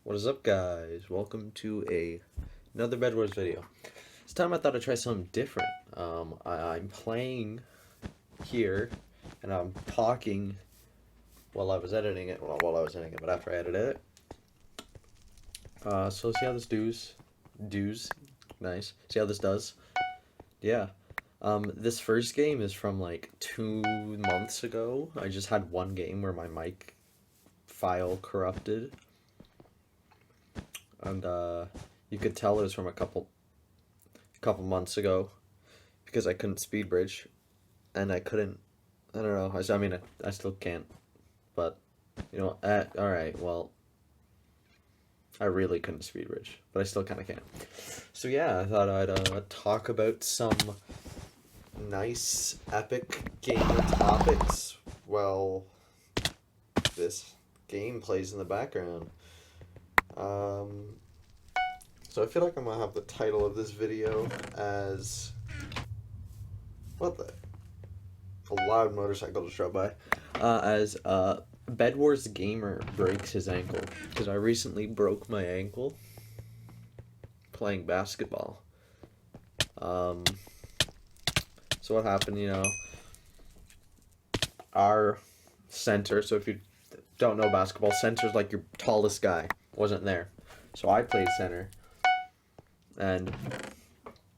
What is up, guys? Welcome to another Bedwars video. This time I thought I'd try something different. I'm playing here, and I'm talking while I was editing it. Well, not while I was editing it, but after I edited it. So let's see how this does. Nice. See how this does. Yeah. This first game is from like 2 months ago. I just had one game where my mic file corrupted. And you could tell it was from a couple months ago because I couldn't speed bridge, and I don't know. I mean, I still can't, but you know, all right. Well, I really couldn't speed bridge, but I still kind of can. So yeah, I thought I'd talk about some nice epic gamer topics. Well, this game plays in the background. So I feel like I'm gonna have the title of this video as what the a loud motorcycle just drove by, as Bedwars gamer breaks his ankle, because I recently broke my ankle playing basketball. So what happened, you know, our center, so if you don't know basketball, center's like your tallest guy, wasn't there. So I played center, and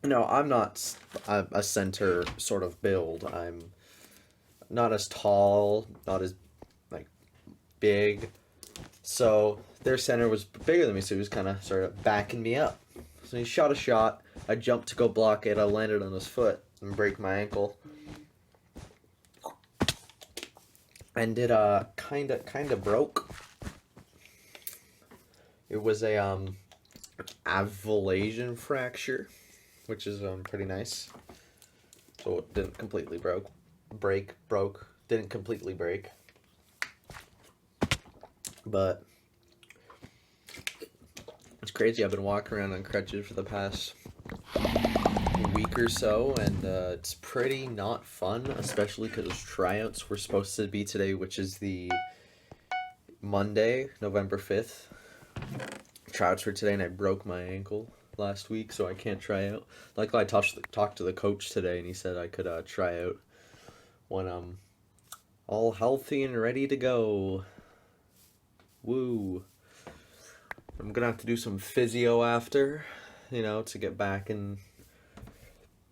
no, I'm not a center sort of build. I'm not as tall, not as like big. So their center was bigger than me, so he was kind of sort of backing me up. So he shot a shot. I jumped to go block it. I landed on his foot and break my ankle. And it kind of broke. It was a avulation fracture, which is pretty nice. So it didn't completely didn't completely break. But it's crazy. I've been walking around on crutches for the past week or so, and it's pretty not fun, especially because tryouts were supposed to be today, which is the Monday, November 5th. Tryouts were today, and I broke my ankle last week, so I can't try out. Luckily, I talked to the coach today, and he said I could try out when I'm all healthy and ready to go. Woo. I'm gonna have to do some physio after, you know, to get back and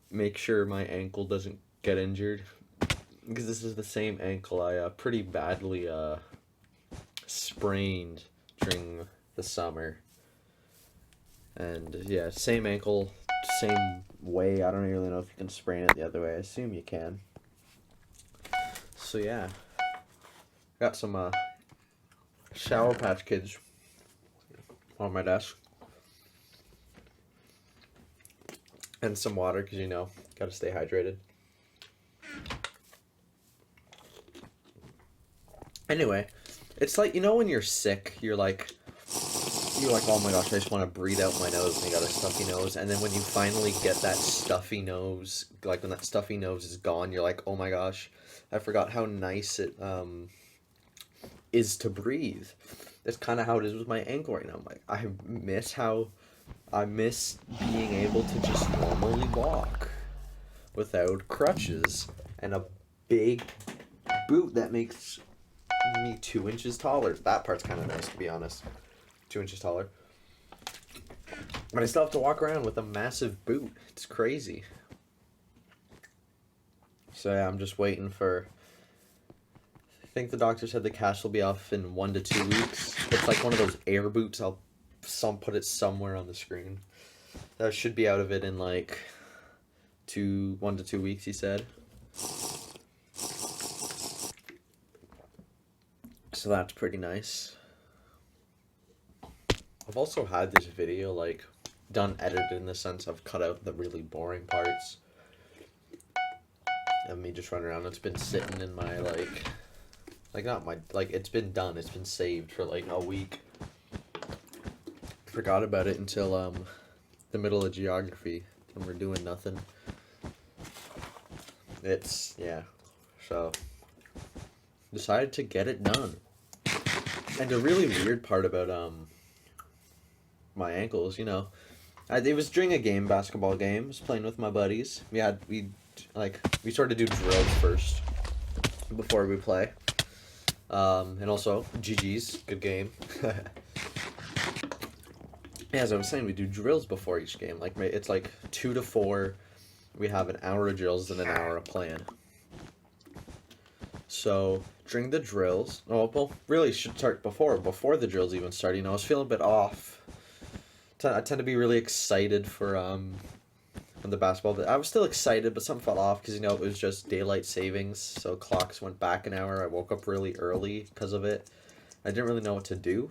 make sure my ankle doesn't get injured, because this is the same ankle I pretty badly sprained during the summer. And yeah, same ankle, same way. I don't really know if you can sprain it the other way. I assume you can. So yeah, got some Sour Patch Kids on my desk, and some water, because you know, gotta stay hydrated. Anyway, it's like, you know, when you're sick, you're like, oh my gosh, I just want to breathe out my nose, and you got a stuffy nose. And then when you finally get that stuffy nose, like when that stuffy nose is gone, you're like, oh my gosh, I forgot how nice it is to breathe. That's kind of how it is with my ankle right now. I'm like, I miss being able to just normally walk without crutches and a big boot that makes me 2 inches taller. That part's kind of nice, to be honest. 2 inches taller. But I still have to walk around with a massive boot. It's crazy. So yeah, I'm just waiting for... I think the doctor said the cast will be off in 1 to 2 weeks. It's like one of those air boots. I'll put it somewhere on the screen. That should be out of it in like 1 to 2 weeks, he said. So that's pretty nice. I've also had this video like done edited, in the sense I've cut out the really boring parts of me just running around. It's been sitting in my it's been done, it's been saved for like a week. Forgot about it until the middle of geography, and we're doing nothing. So decided to get it done. And the really weird part about my ankles, you know. It was during a game, basketball game. I was playing with my buddies. We sort of do drills first before we play. And also, GG's, good game. Yeah, as I was saying, we do drills before each game. Like, it's like 2 to 4. We have an hour of drills and an hour of playing. So, during the drills, well, really should start before the drills even start. You know, I was feeling a bit off. I tend to be really excited for the basketball. But I was still excited, but something fell off because, you know, it was just daylight savings. So clocks went back an hour. I woke up really early because of it. I didn't really know what to do.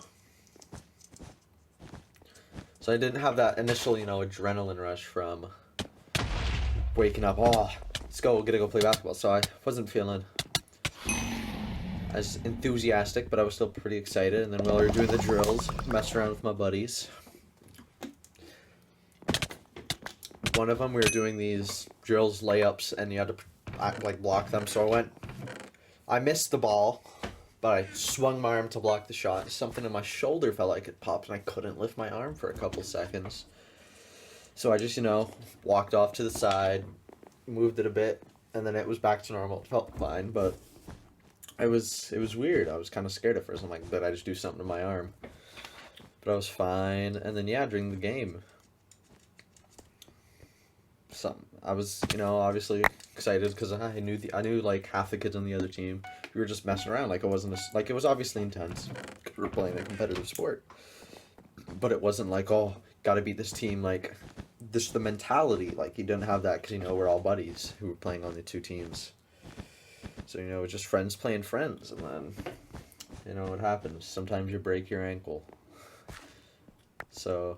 So I didn't have that initial, you know, adrenaline rush from waking up. Oh, let's go, gotta go play basketball. So I wasn't feeling as enthusiastic, but I was still pretty excited. And then while we were doing the drills, messed around with my buddies. One of them, we were doing these drills, layups, and you had to like block them. So I missed the ball, but I swung my arm to block the shot. Something in my shoulder felt like it popped, and I couldn't lift my arm for a couple seconds. So I just, you know, walked off to the side, moved it a bit, and then it was back to normal. It felt fine, but it was weird. I was kind of scared at first. I'm like, did I just do something to my arm? But I was fine. And then, yeah, during the game, I was, you know, obviously excited because I knew like half the kids on the other team. We were just messing around. Like, it wasn't it was obviously intense. We were playing a competitive sport, but it wasn't like, oh, gotta beat this team. Like, the mentality, like, you didn't have that because, you know, we're all buddies who were playing on the two teams. So, you know, it was just friends playing friends, and then, you know, what happens. Sometimes you break your ankle. So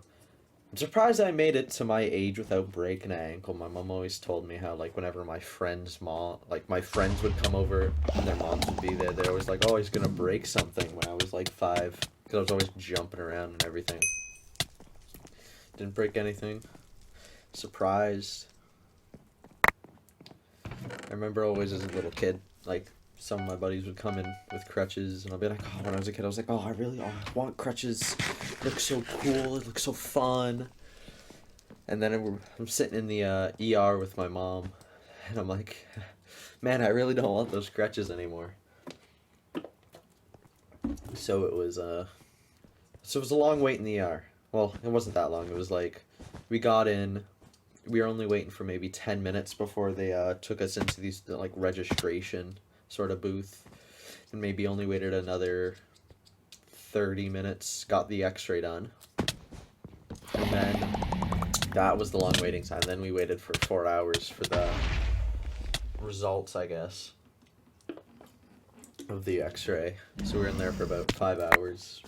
I'm surprised I made it to my age without breaking an ankle. My mom always told me how, like, whenever my friends' my friends would come over and their moms would be there, they're always like, oh, he's gonna break something when I was like 5, because I was always jumping around and everything. Didn't break anything. Surprised. I remember always as a little kid, like, some of my buddies would come in with crutches, and I'll be like, oh, when I was a kid, I was like, oh, I want crutches. It looks so cool. It looks so fun. And then I'm sitting in the ER with my mom, and I'm like, man, I really don't want those crutches anymore. So it was a long wait in the ER. Well, it wasn't that long. It was like, we got in. We were only waiting for maybe 10 minutes before they took us into these, like, registration sort of booth, and maybe only waited another 30 minutes, got the x-ray done, and then that was the long waiting time. Then we waited for 4 hours for the results, I guess, of the x-ray. So we were in there for about 5 hours.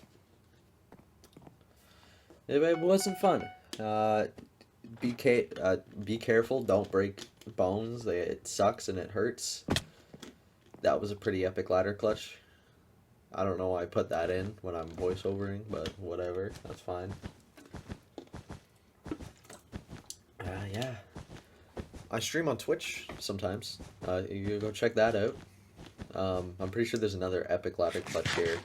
It wasn't fun. Be careful, don't break bones. It sucks and it hurts. That was a pretty epic ladder clutch. I don't know why I put that in when I'm voiceovering, but whatever, that's fine. Yeah. I stream on Twitch sometimes. You go check that out. I'm pretty sure there's another epic ladder clutch here.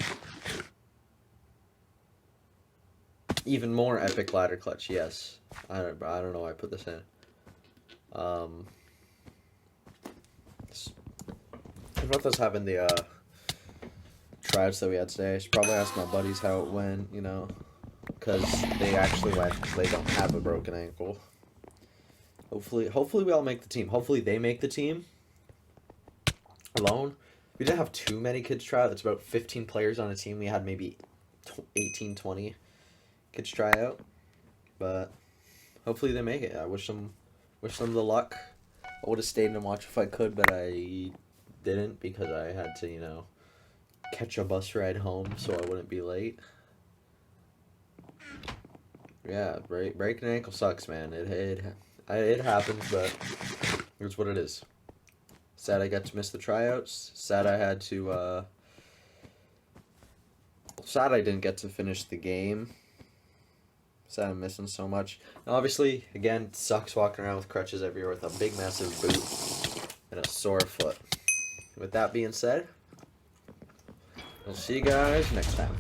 Even more epic ladder clutch, yes. I don't know why I put this in. What was having the tryouts that we had today. I should probably ask my buddies how it went, you know, because they actually went. They don't have a broken ankle. Hopefully we all make the team. Hopefully they make the team. Alone, we didn't have too many kids try out. It's about 15 players on a team. We had maybe 18, 20 kids try out, but hopefully they make it. I wish them the luck. I would have stayed and watched if I could, but I didn't because I had to, you know, catch a bus ride home so I wouldn't be late. Yeah, breaking an ankle sucks, man. It happens, but it's what it is. Sad I got to miss the tryouts. Sad I had to. Sad I didn't get to finish the game. Sad I'm missing so much. And obviously, again, it sucks walking around with crutches everywhere with a big, massive boot and a sore foot. With that being said, we'll see you guys next time.